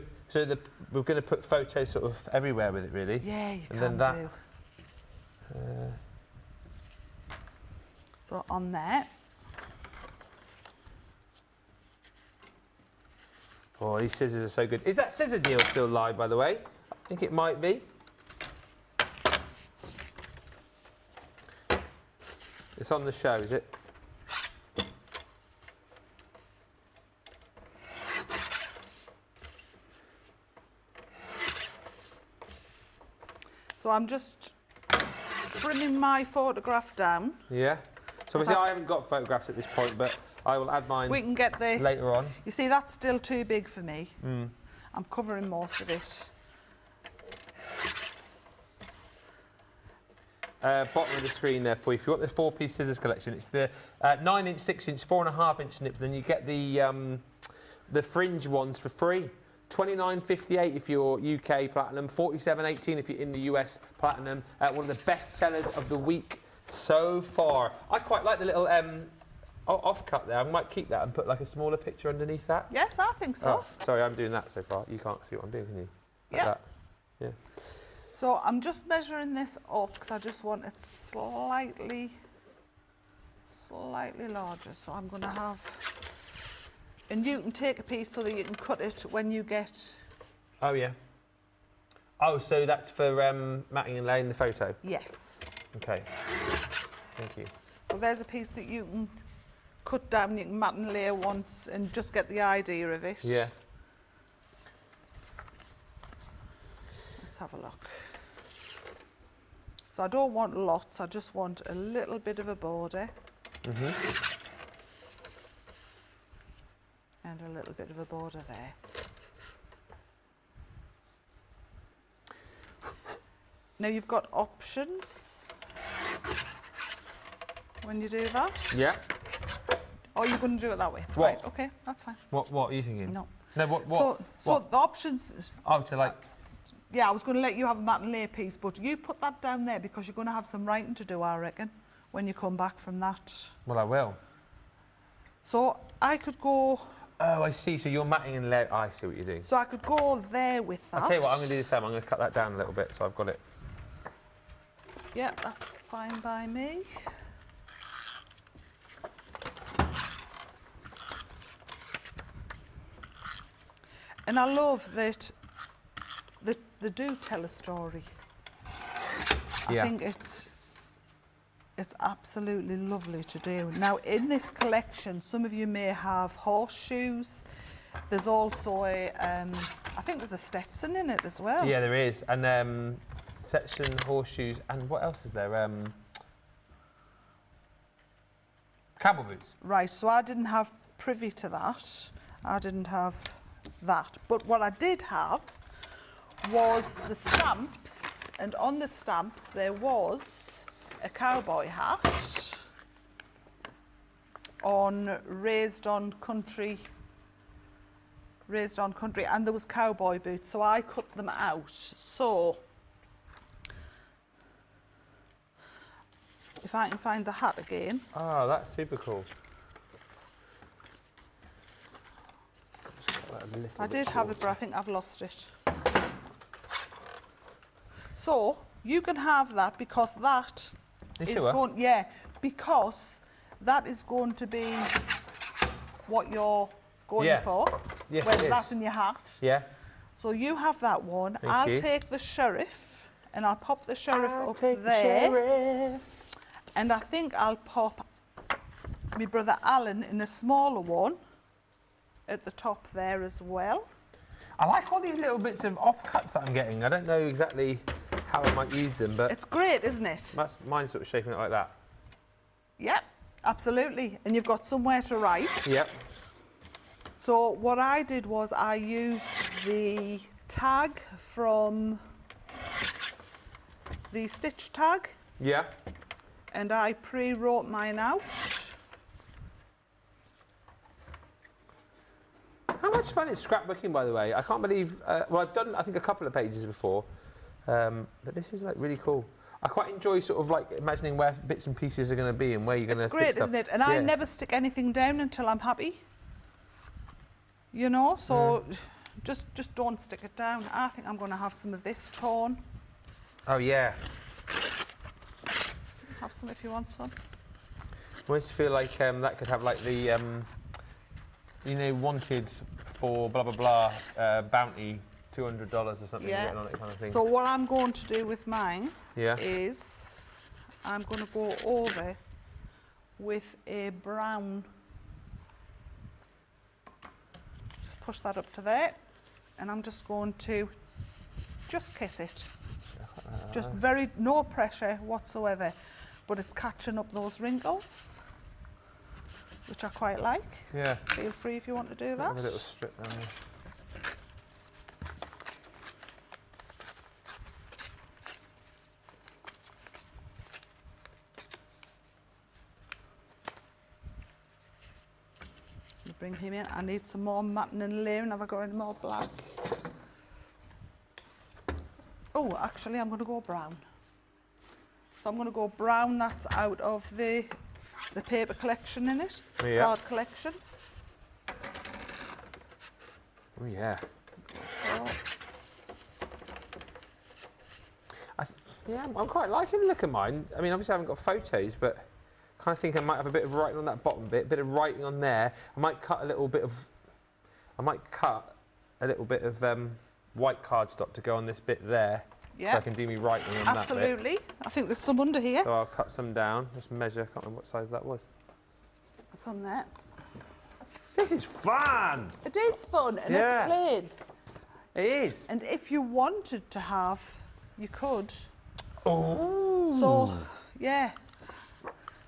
we're going to put photos sort of everywhere with it, really? Yeah, you and can then that, do. So on there. Oh, these scissors are so good. Is that scissor deal still live, by the way? I think it might be. It's on the show, is it? So I'm just trimming my photograph down. Yeah. So obviously I haven't got photographs at this point, but I will add mine we can get the, later on. You see, that's still too big for me. Mm. I'm covering most of it. Bottom of the screen there for you. If you want the 4-piece scissors collection, it's the 9-inch, 6-inch, 4.5-inch nips. Then you get the fringe ones for free. $29.58 if you're UK Platinum, $47.18 if you're in the US Platinum. One of the best sellers of the week so far. I quite like the little offcut there. I might keep that and put like a smaller picture underneath that. Yes, I think so. Oh, sorry, I'm doing that so far. You can't see what I'm doing, can you? Like yeah. That. Yeah. So I'm just measuring this up because I just want it slightly larger. So I'm going to have, and you can take a piece so that you can cut it when you get. Oh yeah. Oh, so that's for matting and laying the photo? Yes. Okay. Thank you. So there's a piece that you can cut down, you can mat and lay once and just get the idea of it. Yeah. Let's have a look. So I don't want lots, I just want a little bit of a border. Mm-hmm. And a little bit of a border there. Now you've got options when you do that. Yeah. Or you're going to do it that way? What? Right, okay, that's fine. What are you thinking? No. No, what? So what? the options... Oh, to like... Yeah, I was going to let you have a mat and lay piece, but you put that down there because you're going to have some writing to do, I reckon, when you come back from that. Well, I will. So I could go... Oh, I see. So you're matting and laying... I see what you're doing. So I could go there with that. I'll tell you what, I'm going to do the same. I'm going to cut that down a little bit so I've got it. Yeah, that's fine by me. And I love that they do tell a story. I think it's absolutely lovely to do. Now, in this collection, some of you may have horseshoes. There's also a, I think there's a Stetson in it as well. Yeah, there is. And Stetson, horseshoes, and what else is there? Cowboy boots. Right, so I didn't have privy to that. I didn't have that. But what I did have was the stamps, and on the stamps there was a cowboy hat on raised on country, and there was cowboy boots, so I cut them out. So if I can find the hat again. Oh, that's super cool. I did have it, but I think I've lost it. So you can have that because that is going, yeah, because that is going to be what you're going for. Yes, whether that's in your hat. Yeah. So you have that one. Thank you. Take the sheriff and I'll pop the sheriff up take there. The sheriff. And I think I'll pop my brother Alan in a smaller one at the top there as well. I like all these little bits of offcuts that I'm getting. I don't know exactly how I might use them, but it's great, isn't it? Mine's sort of shaping it like that. Yep, absolutely. And you've got somewhere to write. Yep. So what I did was I used the tag from the stitch tag. Yeah. And I pre-wrote mine out. How much fun is scrapbooking, by the way? I can't believe... well, I've done, I think, a couple of pages before, but this is, like, really cool. I quite enjoy sort of like imagining where bits and pieces are going to be and where you're going to stick stuff. It's great, isn't it? And I never stick anything down until I'm happy. You know, so just don't stick it down. I think I'm going to have some of this torn. Oh yeah. Have some if you want some. I always feel like that could have like the, you know, wanted for blah blah blah bounty $200 or something written on it kind of thing. So what I'm going to do with mine is I'm going to go over with a brown. Just push that up to there, and I'm just going to just kiss it. Just no pressure whatsoever, but it's catching up those wrinkles, which I quite like. Yeah. Feel free if you want to do that. A little strip down there. Bring him in. I need some more matting and layering. Have I got any more black? Oh, actually, I'm going to go brown. So I'm going to go brown. That's out of the paper collection in it, card collection. Oh yeah. So, I'm quite liking the look of mine. I mean, obviously I haven't got photos, but I kind of think I might have a bit of writing on that bottom bit, a bit of writing on there. I might cut a little bit of white cardstock to go on this bit there. Yeah. So I can do me writing on that bit. Absolutely. I think there's some under here. So I'll cut some down, just measure, I can't remember what size that was. Some there. This is fun! It is fun, and it's plain. It is. And if you wanted to have, you could. Oh. So, yeah.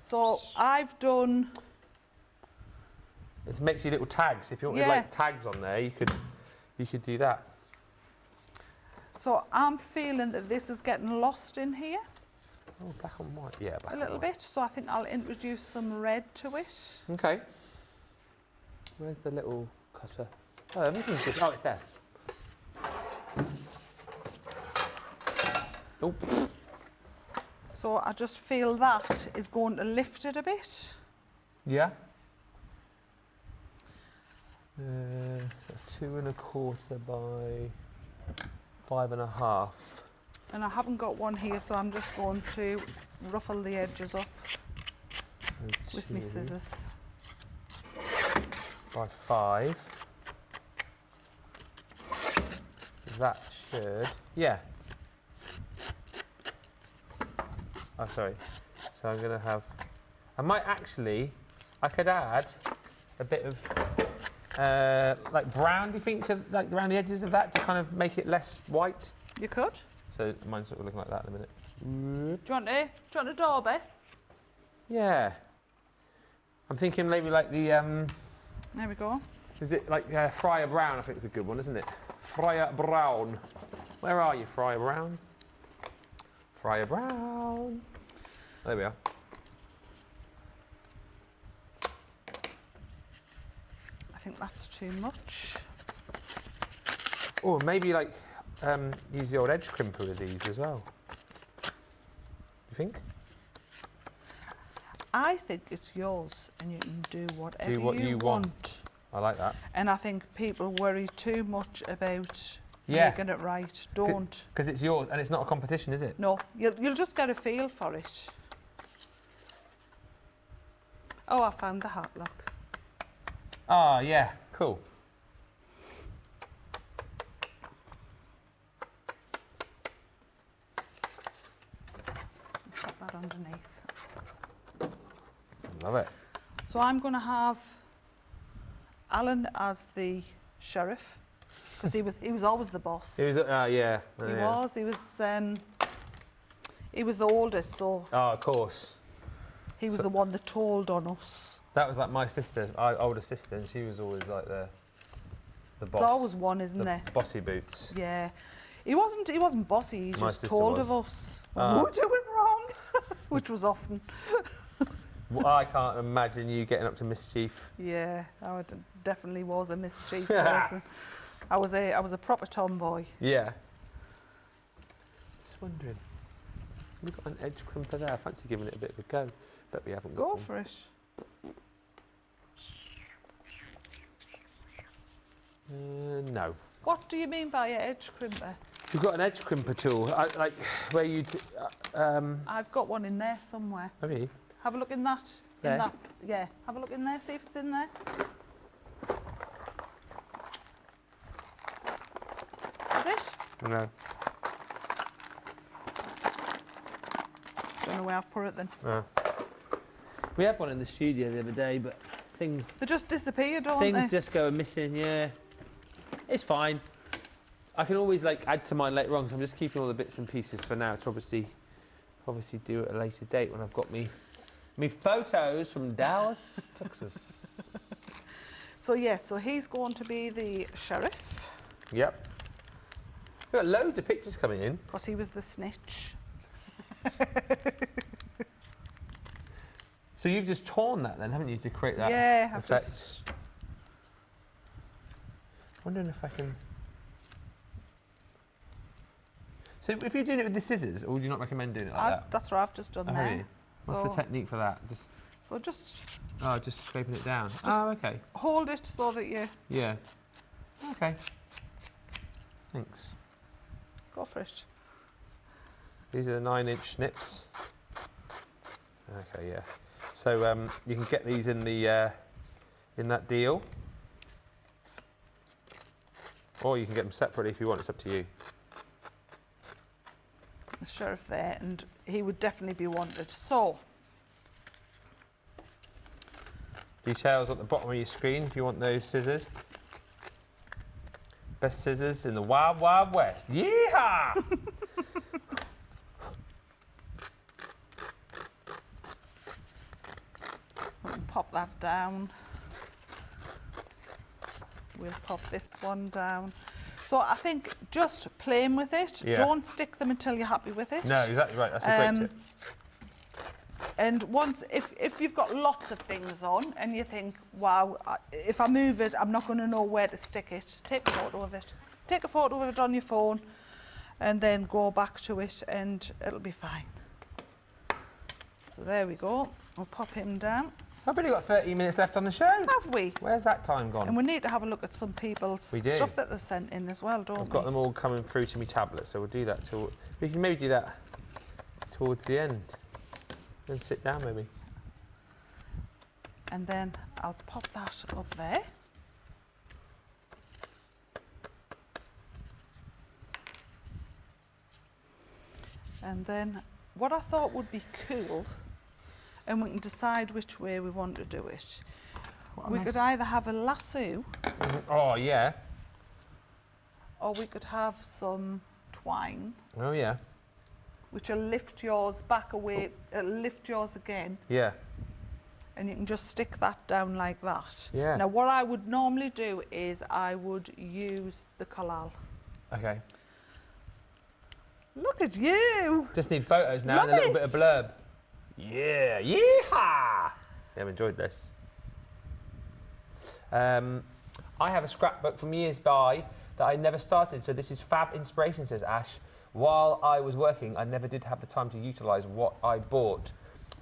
So I've done. It makes you little tags. If you wanted like tags on there, you could do that. So I'm feeling that this is getting lost in here. Oh, black and white. Yeah, black a little bit. So I think I'll introduce some red to it. Okay. Where's the little cutter? Oh, everything's just. Oh, it's there. Oh. So I just feel that is going to lift it a bit. Yeah. That's 2 1/4 by 5 1/2. And I haven't got one here, so I'm just going to ruffle the edges up with my scissors. By 5. That should, Oh, sorry. So I'm going to have, I could add a bit of like brown, do you think, to like around the edges of that to kind of make it less white? You could. So mine's sort of looking like that in a minute. Do you want a Derby? Yeah. I'm thinking maybe like the, there we go. Is it like Friar Brown? I think it's a good one, isn't it? Friar Brown. Where are you, Friar Brown? Friar Brown. There we are. I think that's too much. Or maybe like use the old edge crimper with these as well. Do you think? I think it's yours and you can do whatever you want. I like that. And I think people worry too much about making it right. Don't. Because it's yours and it's not a competition, is it? No, you'll just get a feel for it. Oh, I found the hat lock. Ah, yeah, cool. Put that underneath. Love it. So I'm going to have Alan as the sheriff, because he was always the boss. He was, he was the oldest, so. Oh, of course. He was the one that told on us. That was like my sister, our older sister, and she was always like the boss. There's always one, isn't there? Bossy boots. Yeah. He wasn't bossy, he just told of us when we were doing wrong, which was often. Well, I can't imagine you getting up to mischief. Yeah, definitely was a mischief person. I was a proper tomboy. Yeah. Just wondering. We've got an edge crimper there. I fancy giving it a bit of a go, but we haven't got Go one. for it. No. What do you mean by an edge crimper? We've got an edge crimper tool, like where you. I've got one in there somewhere. Have you? Have a look in that. There? In that. Yeah. Have a look in there. See if it's in there. Is it? No. Don't know where I've put it then. No. We had one in the studio the other day, but things They just disappeared, don't they? things just go missing. Yeah, it's fine. I can always like add to mine later on, so I'm just keeping all the bits and pieces for now to obviously do it at a later date when I've got me photos from Dallas, Texas. So yes, so he's going to be the sheriff Yep. We've got loads of pictures coming in. because he was the snitch. So you've just torn that then, haven't you, to create that Yeah, I've effect? just. Wondering if I can. So if you're doing it with the scissors, or would you not recommend doing it like that? That's what I've just done Oh, have there. you? What's the technique for that? Just So just just scraping it down. Just- Oh, okay. hold it so that you Yeah. Okay. Thanks. go for it. These are the 9-inch snips. Okay, yeah. So you can get these in the in that deal, or you can get them separately if you want. It's up to you. The sheriff there, and he would definitely be wanted. So Details at the bottom of your screen if you want those scissors. Best scissors in the Wild Wild West. Yeehaw! we'll pop that down. We'll pop this one down. So I think just playing with it. Yeah. Don't stick them until you're happy with it. No, exactly right. That's a great tip. And once, if you've got lots of things on and you think, wow, if I move it, I'm not going to know where to stick it, take a photo of it. Take a photo of it on your phone and then go back to it and it'll be fine. So there we go. We'll pop him down. I've only got 30 minutes left on the show. Have we? Where's that time gone? And we need to have a look at some people's We do. stuff that they sent in as well, don't I've we? got them all coming through to my tablet, so we'll do that. We can maybe do that towards the end. Then sit down, maybe. And then I'll pop that up there. And then what I thought would be cool, and we can decide which way we want to do it. We could either have a lasso Oh, yeah. or we could have some twine, Oh, yeah. which will lift yours back away, it'll lift yours again, Yeah. and you can just stick that down like that. Yeah. Now what I would normally do is I would use the collal. Okay. Look at you! Just need photos now Love and a little it. bit of blurb. Yeah. Yeehaw! Yeah, I've enjoyed this. I have a scrapbook from years by that I never started, so this is fab inspiration, says Ash. While I was working, I never did have the time to utilise what I bought.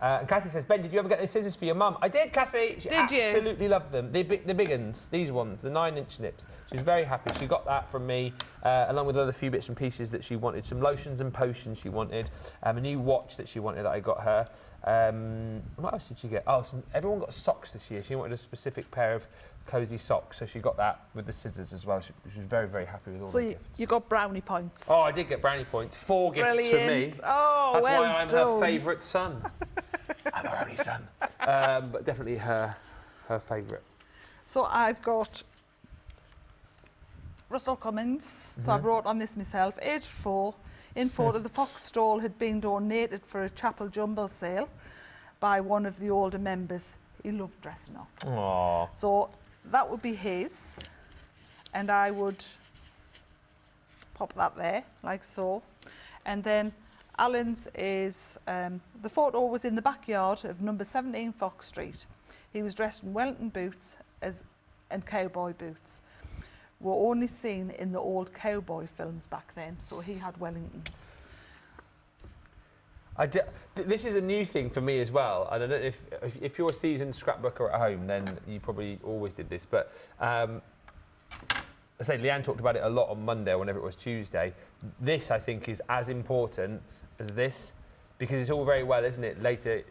And Kathy says, Ben, did you ever get those scissors for your mum? I did, Kathy. She Did you? absolutely loved them. The big uns, these ones, the 9-inch nips. She was very happy. She got that from me, along with other few bits and pieces that she wanted. Some lotions and potions she wanted. A new watch that she wanted that I got her. What else did she get? Oh, everyone got socks this year. She wanted a specific pair of cosy socks, so she got that with the scissors as well. She was very, very happy with all So the gifts. you got brownie points. Oh, I did get brownie points. 4 gifts from me. Brilliant. Oh, That's well why I'm done. her favourite son. I'm her only son. But definitely her favourite. So I've got Russell Cummins. So I've wrote on this myself. Aged 4. In photo, the fox stall had been donated for a chapel jumble sale by one of the older members. He loved dressing up. Aww. So that would be his. And I would pop that there, like so. And then Alan's is, the photo was in the backyard of number 17 Fox Street. He was dressed in Wellington boots and cowboy boots. Were only seen in the old cowboy films back then, so he had Wellingtons. This is a new thing for me as well. I don't know if you're a seasoned scrapbooker at home, then you probably always did this. But I say Leanne talked about it a lot on Monday or whenever it was Tuesday. This, I think, is as important as this, because it's all very well, isn't it? Later,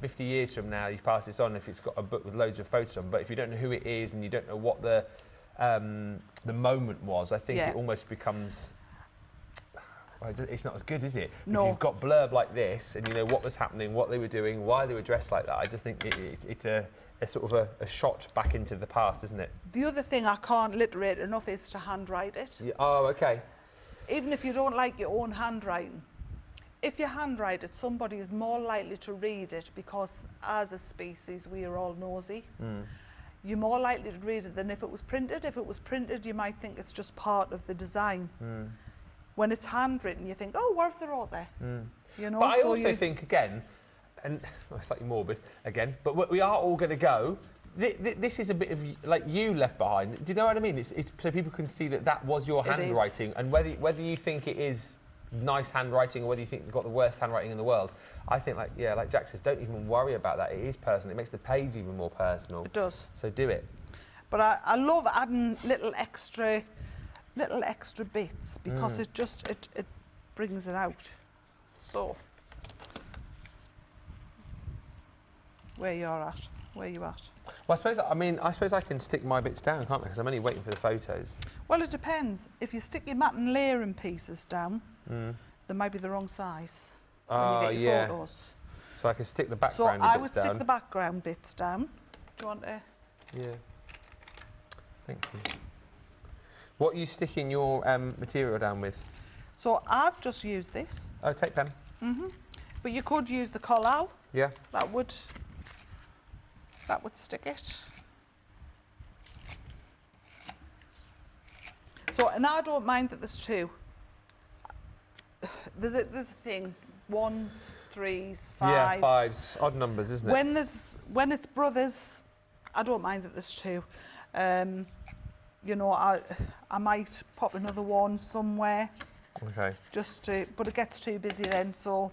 50 years from now, you pass this on if it's got a book with loads of photos on. But if you don't know who it is and you don't know what the moment was, I think it almost becomes... Well, it's not as good, is it? No. If you've got blurb like this and you know what was happening, what they were doing, why they were dressed like that, I just think it's a sort of a shot back into the past, isn't it? The other thing I can't literate enough is to handwrite it. Yeah. Oh, okay. Even if you don't like your own handwriting, if you handwrite it, somebody is more likely to read it, because as a species, we are all nosy. You're more likely to read it than if it was printed. If it was printed, you might think it's just part of the design. When it's handwritten, you think, oh, what have they wrote there? But I also think, again, and slightly morbid again, but we are all going to go. This is a bit of like you left behind. Do you know what I mean? It's so people can see that was your handwriting, and whether you think it is nice handwriting or whether you think you've got the worst handwriting in the world, I think like Jack says, don't even worry about that. It is personal. It makes the page even more personal. It does. So do it. But I love adding little extra bits, because it just it brings it out. So where you at? Well, I suppose I can stick my bits down, can't I? Because I'm only waiting for the photos. Well, it depends. If you stick your mat and layering pieces down, they might be the wrong size when you get your photos. So I can stick the background bits down. So I would stick stick the background bits down. Do you want to? Yeah. Thank you. What are you sticking your material down with? So I've just used this. Oh, take pen. But you could use the collal. Yeah. That would stick it. So, and I don't mind that there's two. There's a thing, 1s, 3s, 5s. Yeah, 5s, odd numbers, isn't it? When it's brothers, I don't mind that there's two. I might pop another one somewhere. Okay. But it gets too busy then, so.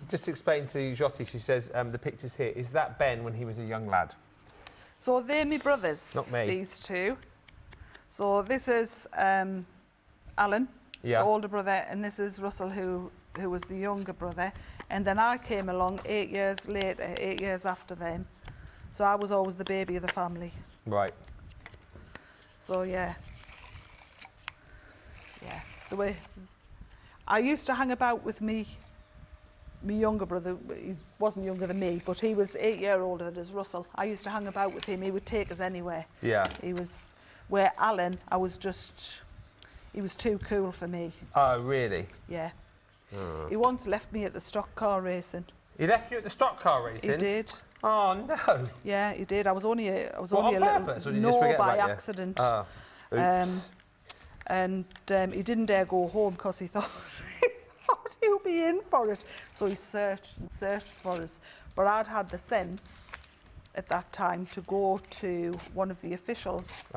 Just to explain to Jyoti, she says the pictures here, is that Ben when he was a young lad? So they're my brothers. Not me. These two. So this is Alan, the older brother, and this is Russell, who was the younger brother. And then I came along 8 years later, 8 years after them. So I was always the baby of the family. Right. So the way I used to hang about with me younger brother. He wasn't younger than me, but he was 8 years older than Russell. I used to hang about with him. He would take us anywhere. Yeah. He was, where Alan, he was too cool for me. Oh, really? Yeah. He once left me at the stock car racing. He left you at the stock car racing? He did. Oh no. Yeah, he did. I was only a on purpose, or did you just forget by about accident. Oh. Oops. And he didn't dare go home because he thought he would be in for it. So he searched and searched for us. But I'd had the sense at that time to go to one of the officials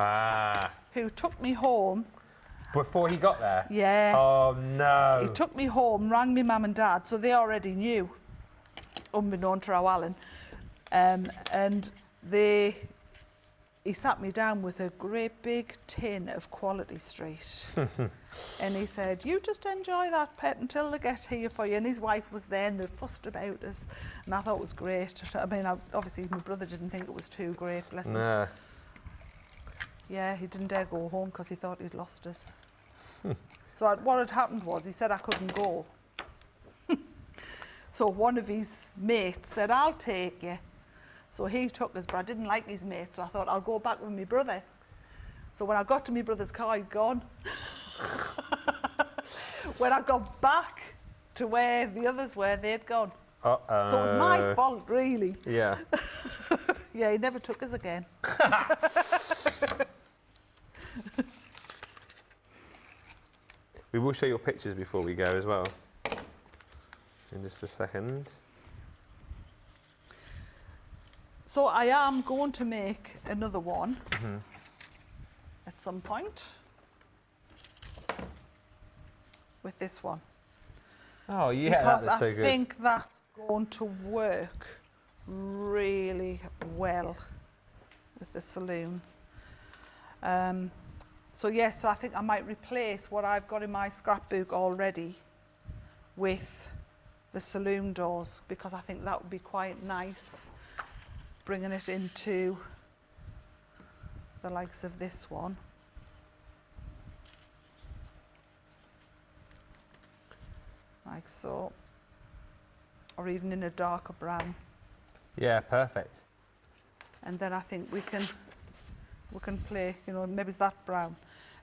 who took me home. Before he got there? Yeah. Oh no. He took me home, rang me mum and dad, so they already knew, unbeknown to Alan. And he sat me down with a great big tin of Quality Street. And he said, you just enjoy that, pet, until they get here for you. And his wife was there and they fussed about us. And I thought it was great. I mean, obviously my brother didn't think it was too great, bless him. Nah. Yeah, he didn't dare go home because he thought he'd lost us. So what had happened was he said I couldn't go. So one of his mates said, I'll take you. So he took us, but I didn't like his mate, so I thought I'll go back with my brother. So when I got to my brother's car, he'd gone. When I got back to where the others were, they'd gone. Uh-oh. So it was my fault, really. Yeah. Yeah, he never took us again. We will show your pictures before we go as well. In just a second. So I am going to make another one at some point with this one. Oh, yeah, because that is so good. I think that's going to work really well with the saloon. So yes, so I think I might replace what I've got in my scrapbook already with the saloon doors, because I think that would be quite nice, bringing it into the likes of this one. Like so, or even in a darker brown. Yeah, perfect. And then I think we can play, you know, maybe it's that brown,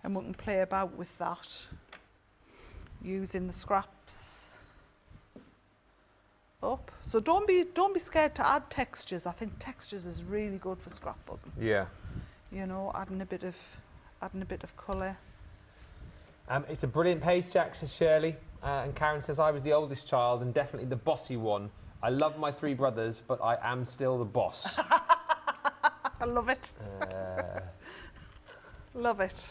and we can play about with that using the scraps up. So don't be scared to add textures. I think textures is really good for scrapbooking. Yeah. You know, adding a bit of colour. It's a brilliant page, Jak, says Shirley. And Karen says, I was the oldest child and definitely the bossy one. I love my 3 brothers, but I am still the boss. I love it. Love it.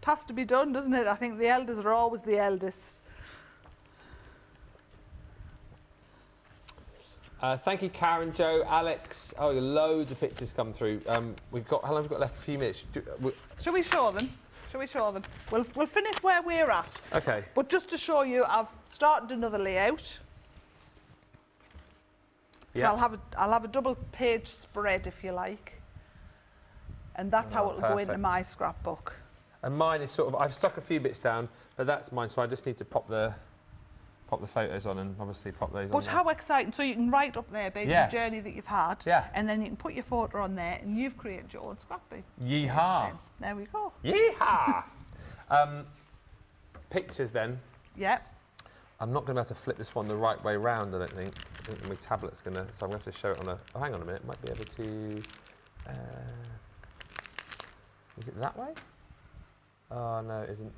It has to be done, doesn't it? I think the elders are always the eldest. Thank you, Karen, Joe, Alex. Oh, loads of pictures come through. How long have we got left? A few minutes. Shall we show them? Shall we show them? We'll finish where we're at. Okay. But just to show you, I've started another layout. Yeah. So I'll have a double page spread, if you like. And that's how it'll go into my scrapbook. And mine is sort of, I've stuck a few bits down, but that's mine, so I just need to pop the photos on and obviously pop those on. But how exciting. So you can write up there, baby, the journey that you've had. Yeah. And then you can put your photo on there and you've created your own scrapbook. Yeehaw. There we go. Yeehaw. Pictures then. Yeah. I'm not going to be able to flip this one the right way round, I don't think. I think my tablet's going to, so I'm going to have to show it on a, oh, hang on a minute, might be able to, is it that way? Oh, no, it isn't.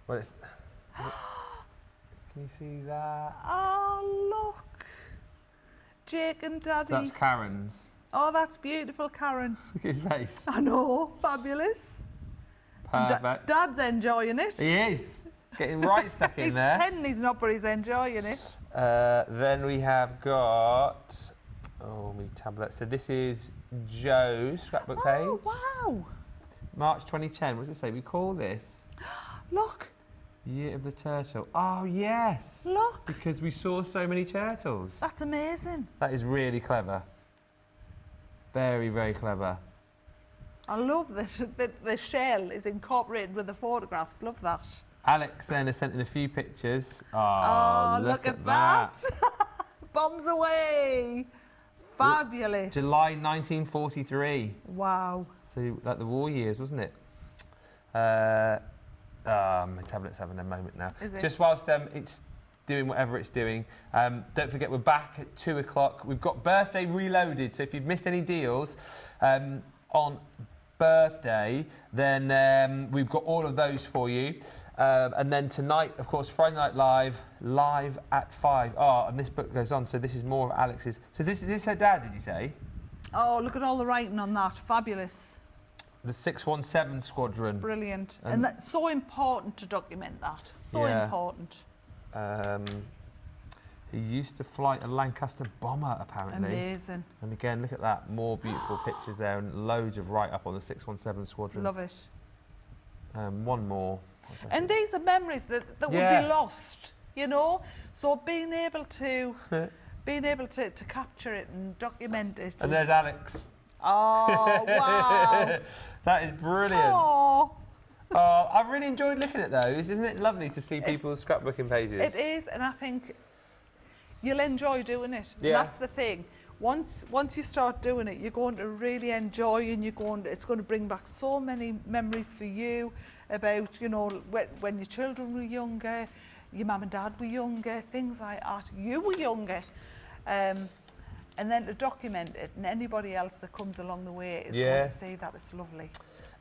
Well, it's, can you see that? Oh, look. Jake and Daddy. That's Karen's. Oh, that's beautiful, Karen. Look at his face. I know, fabulous. Perfect. Dad's enjoying it. He is. Getting right stuck in there. He's pretending he's not, but he's enjoying it. Then we have got, oh, me tablet. So this is Joe's scrapbook page. Oh, wow. March 2010. What does it say? We call this Look. Year of the Turtle. Oh, yes. Look. Because we saw so many turtles. That's amazing. That is really clever. Very, very clever. I love that the shell is incorporated with the photographs. Love that. Alex then has sent in a few pictures. Oh, look at that. Bombs away. Fabulous. July 1943. Wow. So, like the war years, wasn't it? My tablet's having a moment now. Is it? Just whilst it's doing whatever it's doing, don't forget we're back at 2 o'clock. We've got Birthday Reloaded, so if you've missed any deals on birthday, then we've got all of those for you. And then tonight, of course, Friday Night live at 5. Oh, and this book goes on, so this is more of Alex's. So this is her dad, did you say? Oh, look at all the writing on that. Fabulous. The 617 Squadron. Brilliant. And that's so important to document that. So important. He used to fly a Lancaster bomber, apparently. Amazing. And again, look at that. More beautiful pictures there and loads of write-up on the 617 Squadron. Love it. One more. And these are memories that would be lost, you know? So being able to capture it and document it. And there's Alex. Oh, wow. That is brilliant. Oh. I've really enjoyed looking at those. Isn't it lovely to see people's scrapbooking pages? It is, and I think you'll enjoy doing it. Yeah. That's the thing. Once you start doing it, you're going to really enjoy, and it's going to bring back so many memories for you about, you know, when your children were younger, your mum and dad were younger, things like that. You were younger. And then to document it, and anybody else that comes along the way is going to see that. It's lovely.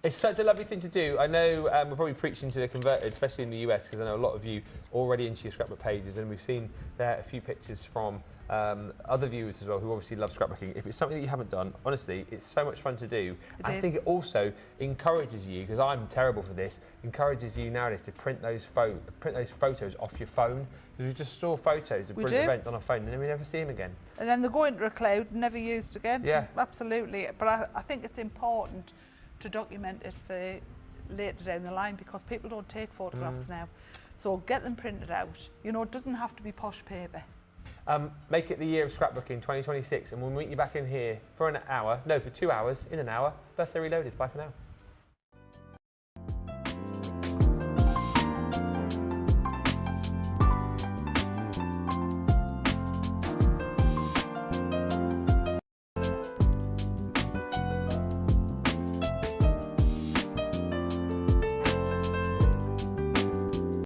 It's such a lovely thing to do. I know we're probably preaching to the converted, especially in the US, because I know a lot of you are already into your scrapbook pages, and we've seen there a few pictures from other viewers as well who obviously love scrapbooking. If it's something that you haven't done, honestly, it's so much fun to do. I think it also encourages you, because I'm terrible for this, encourages you nowadays to print those photos off your phone, because we just store photos of brilliant events on our phone and then we never see them again. And then they go into a cloud, never used again. Yeah. Absolutely. But I think it's important to document it for later down the line, because people don't take photographs now. So get them printed out. You know, it doesn't have to be posh paper. Make it the year of scrapbooking 2026, and we'll meet you back in here for an hour, no, for 2 hours, in an hour. Birthday Reloaded. Bye for now.